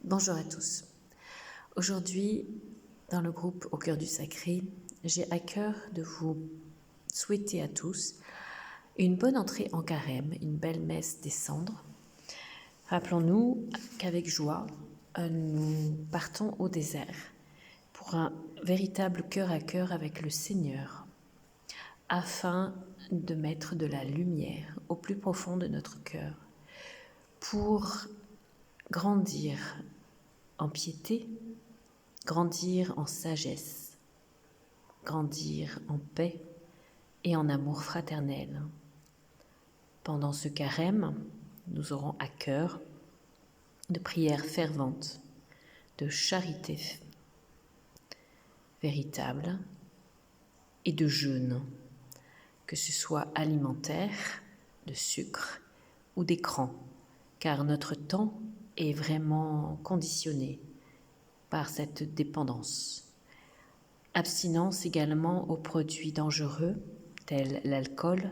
Bonjour à tous. Aujourd'hui, dans le groupe Au cœur du sacré, j'ai à cœur de vous souhaiter à tous une bonne entrée en carême, une belle messe des cendres. Rappelons-nous qu'avec joie, nous partons au désert pour un véritable cœur à cœur avec le Seigneur, afin de mettre de la lumière au plus profond de notre cœur, pour grandir en piété, grandir en sagesse, grandir en paix et en amour fraternel. Pendant ce carême, nous aurons à cœur de prières ferventes, de charité véritable et de jeûne, que ce soit alimentaire, de sucre ou d'écran, car notre temps est vraiment conditionné par cette dépendance. Abstinence également aux produits dangereux tels l'alcool,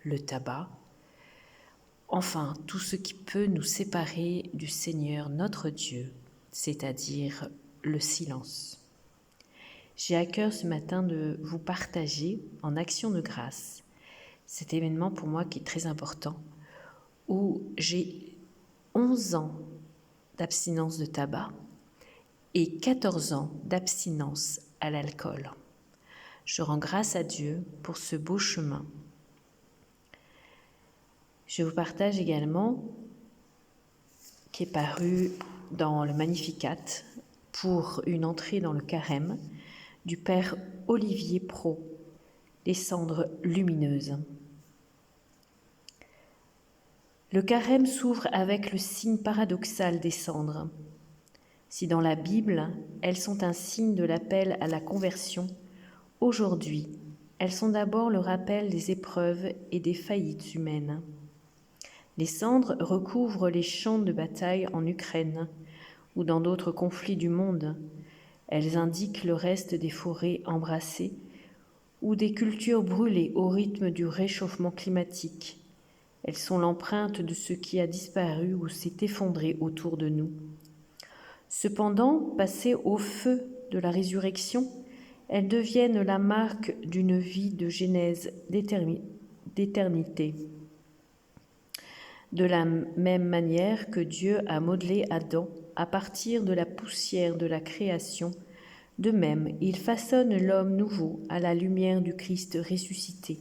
le tabac, enfin tout ce qui peut nous séparer du Seigneur notre Dieu, c'est-à-dire le silence. J'ai à cœur ce matin de vous partager en action de grâce cet événement pour moi qui est très important, où j'ai 11 ans d'abstinence de tabac et 14 ans d'abstinence à l'alcool. Je rends grâce à Dieu pour ce beau chemin. Je vous partage également, qui est paru dans le Magnificat, pour une entrée dans le carême, du Père Olivier Pro, les cendres lumineuses. Le carême s'ouvre avec le signe paradoxal des cendres. Si dans la Bible, elles sont un signe de l'appel à la conversion, aujourd'hui, elles sont d'abord le rappel des épreuves et des faillites humaines. Les cendres recouvrent les champs de bataille en Ukraine ou dans d'autres conflits du monde. Elles indiquent le reste des forêts embrassées ou des cultures brûlées au rythme du réchauffement climatique. Elles sont l'empreinte de ce qui a disparu ou s'est effondré autour de nous. Cependant, passées au feu de la résurrection, elles deviennent la marque d'une vie de genèse d'éternité. De la même manière que Dieu a modelé Adam à partir de la poussière de la création, de même, il façonne l'homme nouveau à la lumière du Christ ressuscité.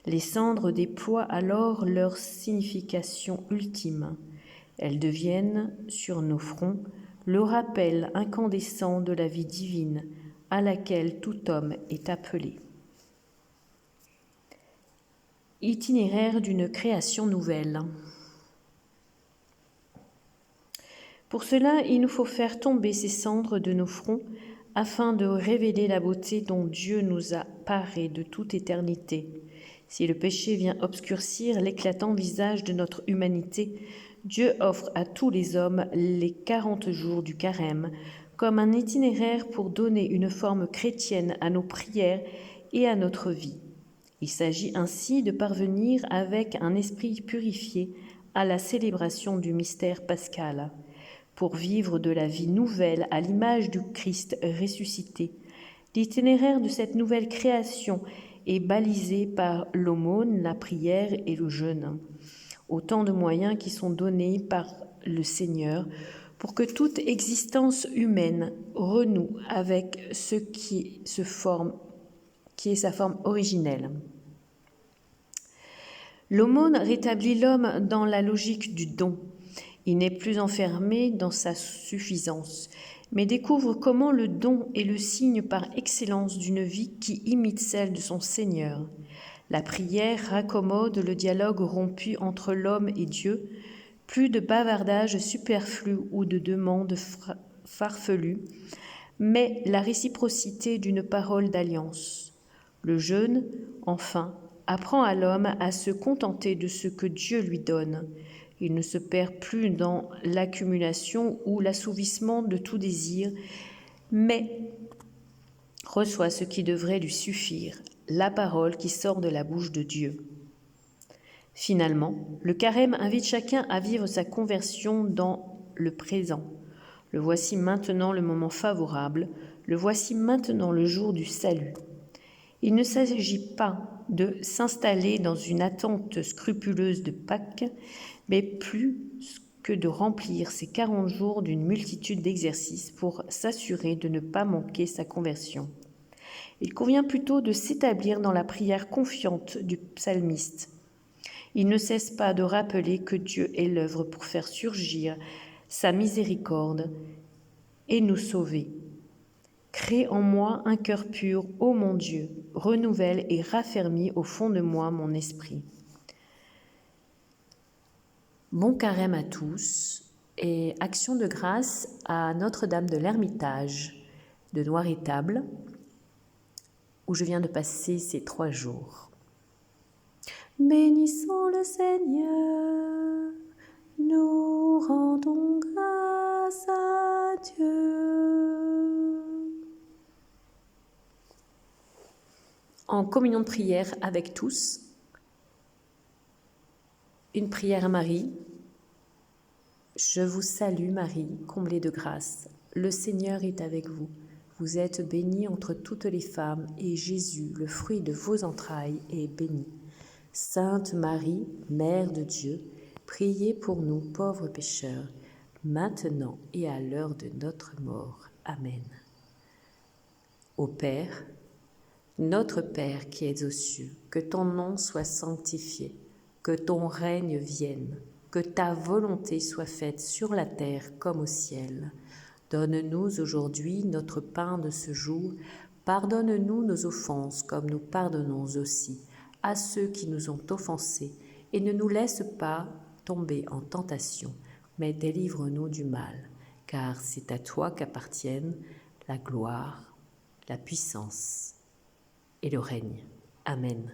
Les cendres déploient alors leur signification ultime. Elles deviennent, sur nos fronts, le rappel incandescent de la vie divine à laquelle tout homme est appelé. Itinéraire d'une création nouvelle. Pour cela, il nous faut faire tomber ces cendres de nos fronts afin de révéler la beauté dont Dieu nous a parés de toute éternité. Si le péché vient obscurcir l'éclatant visage de notre humanité, Dieu offre à tous les hommes les 40 jours du carême comme un itinéraire pour donner une forme chrétienne à nos prières et à notre vie. Il s'agit ainsi de parvenir avec un esprit purifié à la célébration du mystère pascal, pour vivre de la vie nouvelle à l'image du Christ ressuscité. L'itinéraire de cette nouvelle création est balisé par l'aumône, la prière et le jeûne. Autant de moyens qui sont donnés par le Seigneur pour que toute existence humaine renoue avec ce qui est sa forme originelle. L'aumône rétablit l'homme dans la logique du don. Il n'est plus enfermé dans sa suffisance, mais découvre comment le don est le signe par excellence d'une vie qui imite celle de son Seigneur. La prière raccommode le dialogue rompu entre l'homme et Dieu, plus de bavardage superflu ou de demandes farfelues, mais la réciprocité d'une parole d'alliance. Le jeûne, enfin, apprend à l'homme à se contenter de ce que Dieu lui donne. Il ne se perd plus dans l'accumulation ou l'assouvissement de tout désir, mais reçoit ce qui devrait lui suffire, la parole qui sort de la bouche de Dieu. Finalement, le carême invite chacun à vivre sa conversion dans le présent. Le voici maintenant le moment favorable, le voici maintenant le jour du salut. Il ne s'agit pas de s'installer dans une attente scrupuleuse de Pâques, mais plus que de remplir ces 40 jours d'une multitude d'exercices pour s'assurer de ne pas manquer sa conversion. Il convient plutôt de s'établir dans la prière confiante du psalmiste. Il ne cesse pas de rappeler que Dieu est l'œuvre pour faire surgir sa miséricorde et nous sauver. Crée en moi un cœur pur, ô mon Dieu, renouvelle et raffermis au fond de moi mon esprit. Bon carême à tous et action de grâce à Notre-Dame de l'Ermitage de Noir-Étable, où je viens de passer ces 3 jours. Bénissons le Seigneur, nous rendons grâce à Dieu. En communion de prière avec tous, une prière à Marie. Je vous salue Marie, comblée de grâce. Le Seigneur est avec vous. Vous êtes bénie entre toutes les femmes, et Jésus, le fruit de vos entrailles, est béni. Sainte Marie, Mère de Dieu, priez pour nous pauvres pécheurs, maintenant et à l'heure de notre mort. Amen. Ô Père, notre Père qui es aux cieux, que ton nom soit sanctifié, que ton règne vienne, que ta volonté soit faite sur la terre comme au ciel. Donne-nous aujourd'hui notre pain de ce jour. Pardonne-nous nos offenses comme nous pardonnons aussi à ceux qui nous ont offensés. Et ne nous laisse pas tomber en tentation, mais délivre-nous du mal. Car c'est à toi qu'appartiennent la gloire, la puissance et le règne. Amen.